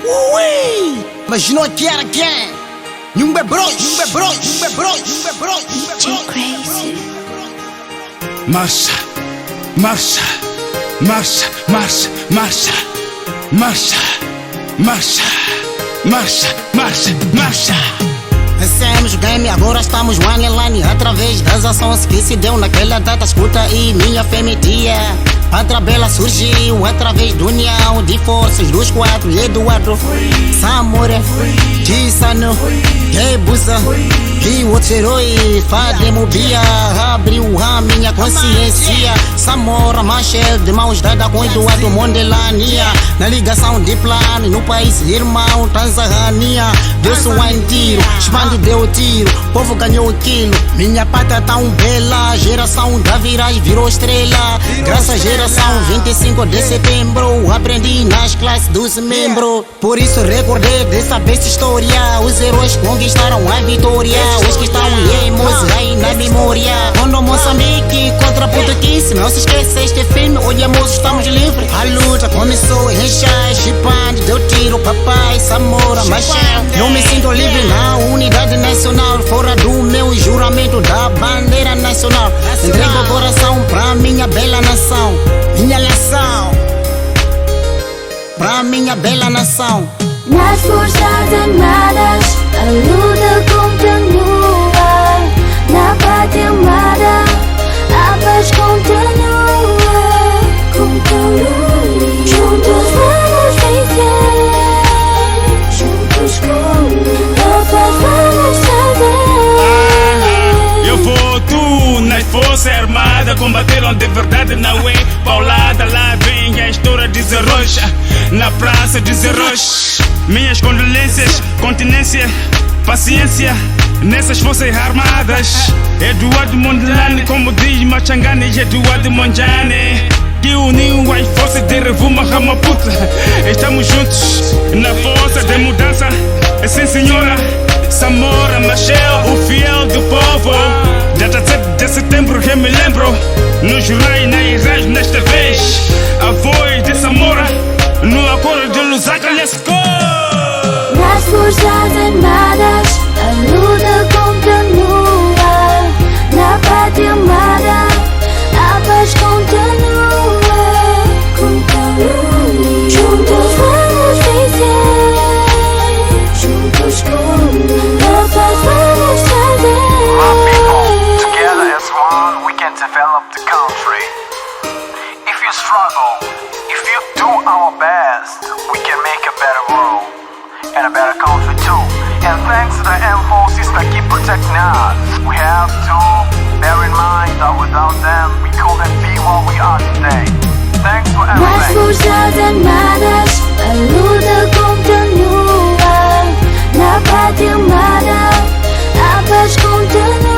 Ui! Mas não quer quem? Nenhum bebrois, DJ Crazy. Marcha, marcha, marcha, marcha, marcha, marcha, marcha, marcha, marcha, marcha. Vencemos o game, agora estamos one através das ações que se deu naquela data. Escuta e minha fé metia. A tabela surgiu através da união de forças dos quatro. Eduardo, Samora, Tissano, Rebusa e outros heróis. Fademo Bia abriu a minha consciência. Samora, Machel, de mãos dadas com Eduardo Mondelania. Na ligação de plano, no país irmão, Tanzânia. Deu-se um tiro, expande deu tiro, povo ganhou o quilo. Minha pata tão bela, geração da viragem virou estrela. Graças à geração 25 de setembro, aprendi nas classes dos membros. Por isso recordei dessa besta história. Os heróis conquistaram a vitória. Os que estão emos aí na memória. Quando Moçambique contra Português, não se esqueça este filme. Olhamos, estamos livres. A luta começou em Chás, Chipande, deu tiro, papai, Samora, Machel. Eu me sinto livre na unidade nacional, fora do meu juramento da bandeira nacional. Entrego o coração pra minha bela nação, minha nação, pra minha bela nação. Nas forças armadas, a luta continua. Na pátria amada, a paz continua. Juntos vamos vencer. Juntos com a paz vamos trazer. Eu voto nas forças armadas, combateram de verdade, não é paulada. Lá vem a história de heróis, na praça de heróis. Minhas condolências, continência, paciência nessas forças armadas. Eduardo Mondelani, como diz Machangani, Eduardo Monjane, que uniu as forças de Revuma Ramaputa. Estamos juntos na força de mudança. Sim senhora, Samora, Machel, o fiel do povo. Data 7 de setembro que me lembro, no Jurai, na Irás, nesta vez. A voz de Samora, no acordo de Lusaka, let's go! Nas forças armadas, a luta continua. Na pátria amada, a paz continua. Juntos vamos vencer. Juntos com a paz vamos trazer. My people, together as one, we can develop the country. If you struggle, if you do our best, we can make a better world and a better country too. And thanks to the armed forces that keep protecting us, we have to bear in mind that without them, we couldn't be what we are today. Thanks for Nas everything. forças armadas, a luta continua. Na pátria amada, a paz continua.